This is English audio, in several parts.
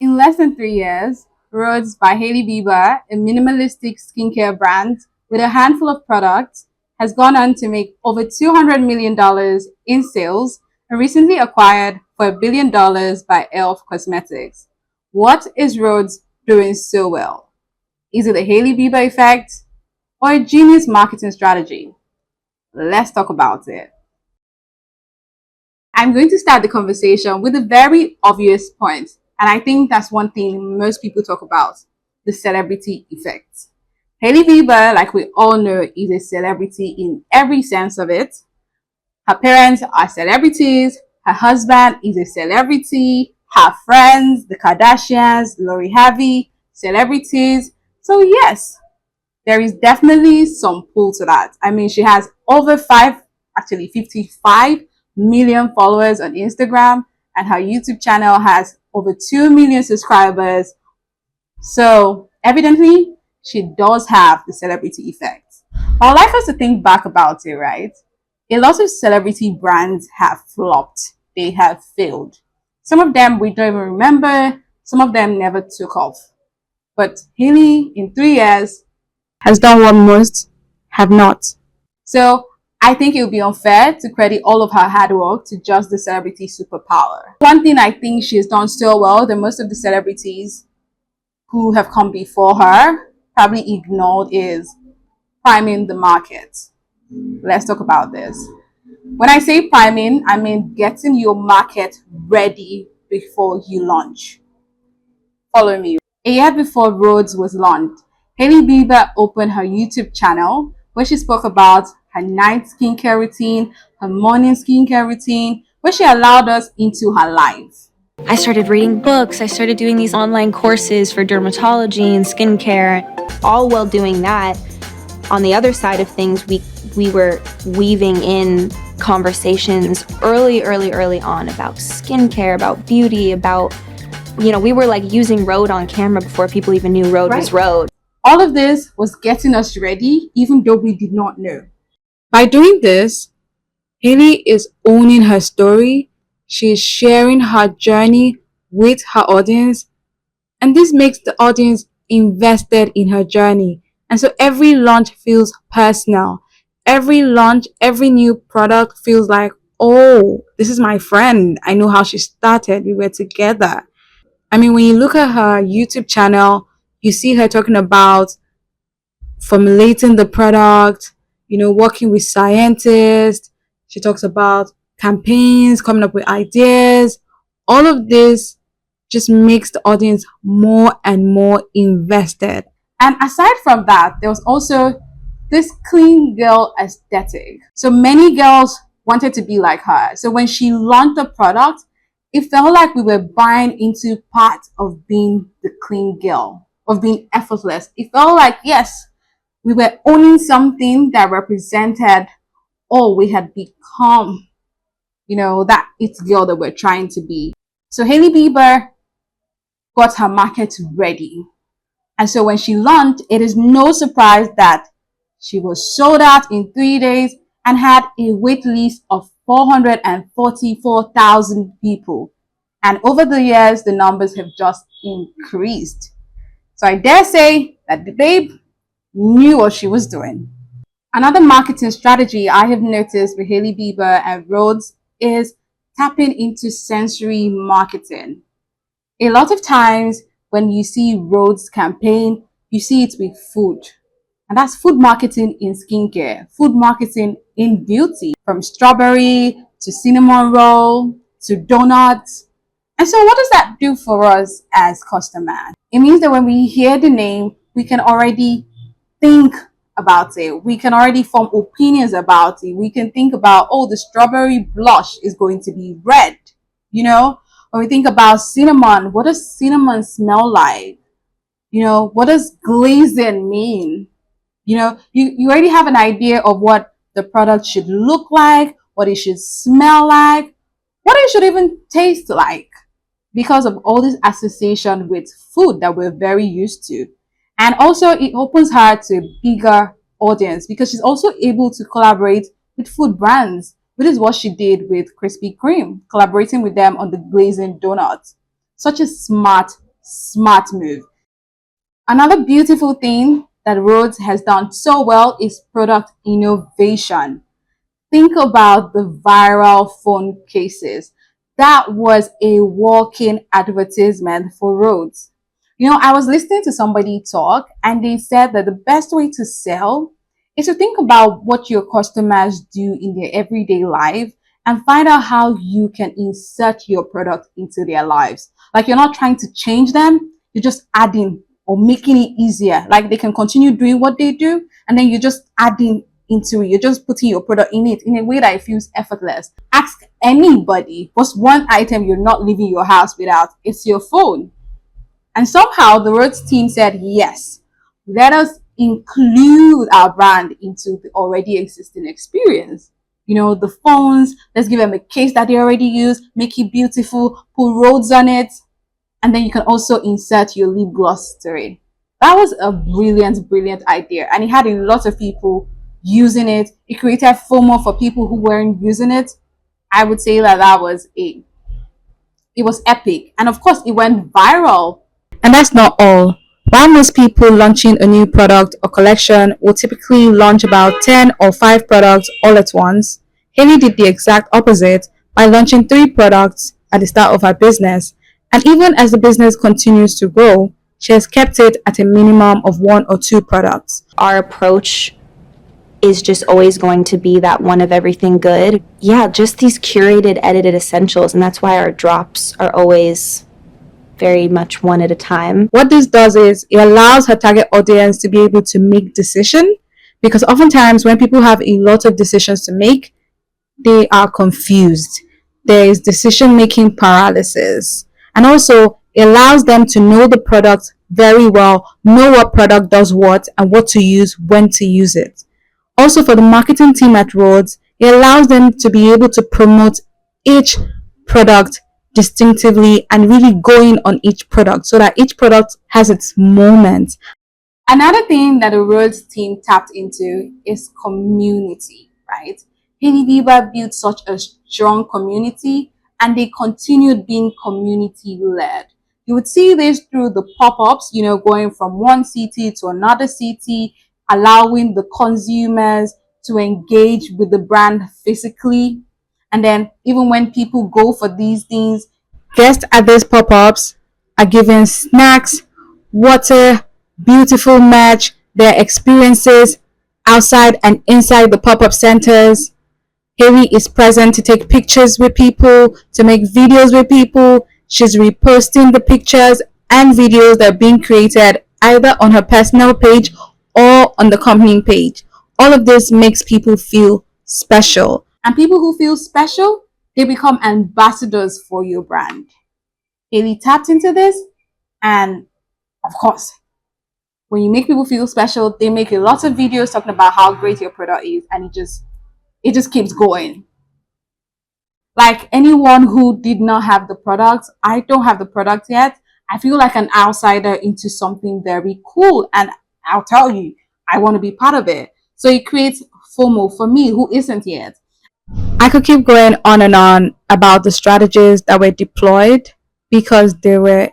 In less than 3 years, Rhodes by Hailey Bieber, a minimalistic skincare brand with a handful of products, has gone on to make over $200 million in sales and recently acquired for $1 billion by Elf Cosmetics. What is Rhodes doing so well? Is it the Hailey Bieber effect or a genius marketing strategy? Let's talk about it. I'm going to start the conversation with a very obvious point, and I think that's one thing most people talk about: the celebrity effect. Hailey Bieber, like we all know, is a celebrity in every sense of it. Her parents are celebrities, her husband is a celebrity, her friends, the Kardashians, Lori Harvey, celebrities. So, yes, there is definitely some pull to that. I mean, she has over 55 million followers on Instagram, and her YouTube channel has over 2 million subscribers. So, evidently, she does have the celebrity effect. I would like us to think back about it, right? A lot of celebrity brands have flopped, they have failed. Some of them we don't even remember, some of them never took off. But Hailey, in 3 years, has done what most have not. So I think it would be unfair to credit all of her hard work to just the celebrity superpower. One thing I think she has done so well that most of the celebrities who have come before her probably ignored is priming the market. Let's talk about this. When I say priming, I mean getting your market ready before you launch. Follow me. A year before Rhodes was launched, Hailey Bieber opened her YouTube channel where she spoke about her night skincare routine, her morning skincare routine, where she allowed us into her life. I started reading books. I started doing these online courses for dermatology and skincare. All while doing that, on the other side of things, we were weaving in conversations early on about skincare, about beauty, about, we were like using Rhode on camera before people even knew Rhode was Rhode. All of this was getting us ready, even though we did not know. By doing this, Hailey is owning her story. She is sharing her journey with her audience, and this makes the audience invested in her journey. And so every launch feels personal. Every launch, every new product feels like, oh, this is my friend. I know how she started. We were together. I mean, when you look at her YouTube channel, you see her talking about formulating the product, working with scientists. She talks about campaigns, coming up with ideas. All of this just makes the audience more and more invested. And aside from that, there was also this clean girl aesthetic. So many girls wanted to be like her. So when she launched the product, it felt like we were buying into part of being the clean girl, of being effortless. It felt like, yes, we were owning something that represented all we had become, that it girl that we're trying to be. So Hailey Bieber got her market ready. And so when she launched, it is no surprise that she was sold out in 3 days and had a wait list of 444,000 people. And over the years, the numbers have just increased. So I dare say that the babe knew what she was doing. Another marketing strategy I have noticed with Hailey Bieber and Rhodes is tapping into sensory marketing. A lot of times when you see Rhodes campaign, you see it with food. And that's food marketing in skincare, food marketing in beauty, from strawberry to cinnamon roll to donuts. And so what does that do for us as customers? It means that when we hear the name, we can already think about it. We can already form opinions about it. We can think about, oh, the strawberry blush is going to be red. When we think about cinnamon, what does cinnamon smell like? What does glazing mean? You already have an idea of what the product should look like, what it should smell like, what it should even taste like, because of all this association with food that we're very used to. And also it opens her to a bigger audience because she's also able to collaborate with food brands, which is what she did with Krispy Kreme, collaborating with them on the glazing donuts. Such a smart Smart move. Another beautiful thing that Rhodes has done so well is product innovation. Think about the viral phone cases. That was a walking advertisement for Rhodes. I was listening to somebody talk and they said that the best way to sell is to think about what your customers do in their everyday life and find out how you can insert your product into their lives. Like you're not trying to change them, you're just adding or making it easier. Like they can continue doing what they do and then you're just adding into it. You're just putting your product in it in a way that it feels effortless. Ask anybody what's one item you're not leaving your house without. It's your phone. And somehow the Rhodes team said, yes, let us include our brand into the already existing experience. The phones, let's give them a case that they already use, make it beautiful, put Rhodes on it, and then you can also insert your lip gloss to it. That was a brilliant idea, and it had a lot of people using it. It created FOMO for people who weren't using it. I would say that it was epic, and of course, it went viral. And that's not all. While most people launching a new product or collection will typically launch about 10 or 5 products all at once, Hailey did the exact opposite by launching 3 products at the start of her business. And even as the business continues to grow, she has kept it at a minimum of 1 or 2 products. Our approach is just always going to be that one of everything good. Yeah, just these curated, edited essentials. And that's why our drops are always very much one at a time. What this does is it allows her target audience to be able to make decisions, because oftentimes when people have a lot of decisions to make, they are confused. There is decision making paralysis. And also, it allows them to know the product very well, know what product does what, and what to use, when to use it. Also, for the marketing team at Rhodes, it allows them to be able to promote each product distinctively and really going on each product so that each product has its moment. Another thing that the Rhodes team tapped into is community, right? Hailey Bieber built such a strong community and they continued being community led. You would see this through the pop-ups, going from one city to another city, allowing the consumers to engage with the brand physically. And then even when people go for these things, guests at these pop-ups are given snacks, water, beautiful merch, their experiences outside and inside the pop-up centers. Hailey is present to take pictures with people, to make videos with people. She's reposting the pictures and videos that are being created either on her personal page or on the company page. All of this makes people feel special. And people who feel special, they become ambassadors for your brand. Hailey tapped into this, and of course, when you make people feel special, they make a lot of videos talking about how great your product is, and it just keeps going. Like anyone who did not have the product, I don't have the product yet. I feel like an outsider into something very cool, and I'll tell you, I want to be part of it. So it creates FOMO for me who isn't yet. I could keep going on and on about the strategies that were deployed because there were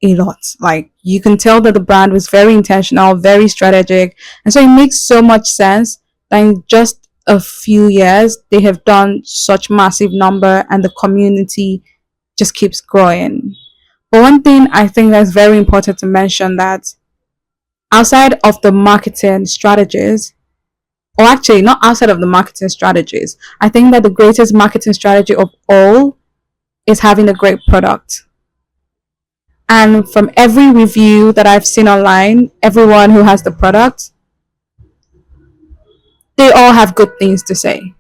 a lot. Like you can tell that the brand was very intentional, very strategic, and so it makes so much sense that in just a few years they have done such massive number and the community just keeps growing. But one thing I think that's very important to mention, that outside of the marketing strategies, or actually not outside of the marketing strategies, I think that the greatest marketing strategy of all is having a great product. And from every review that I've seen online, everyone who has the product, they all have good things to say.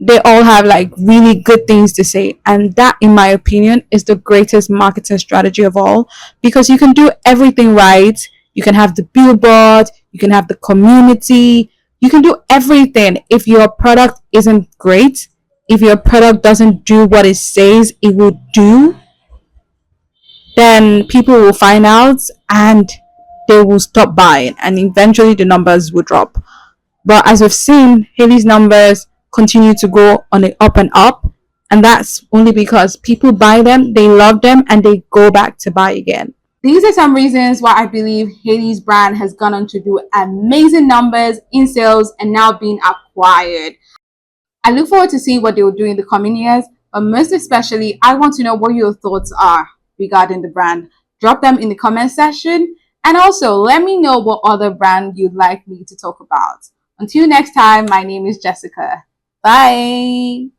They all have like really good things to say. And that, in my opinion, is the greatest marketing strategy of all, because you can do everything right. You can have the billboard, you can have the community, you can do everything. If your product isn't great, if your product doesn't do what it says it will do, then people will find out and they will stop buying, and eventually the numbers will drop. But as we've seen, Hailey's numbers continue to go on the up and up, And that's only because people buy them, they love them, and they go back to buy again. These are some reasons why I believe Hailey's brand has gone on to do amazing numbers in sales and now being acquired. I look forward to see what they will do in the coming years, but most especially, I want to know what your thoughts are regarding the brand. Drop them in the comment section, and also let me know what other brand you'd like me to talk about. Until next time, my name is Jessica. Bye.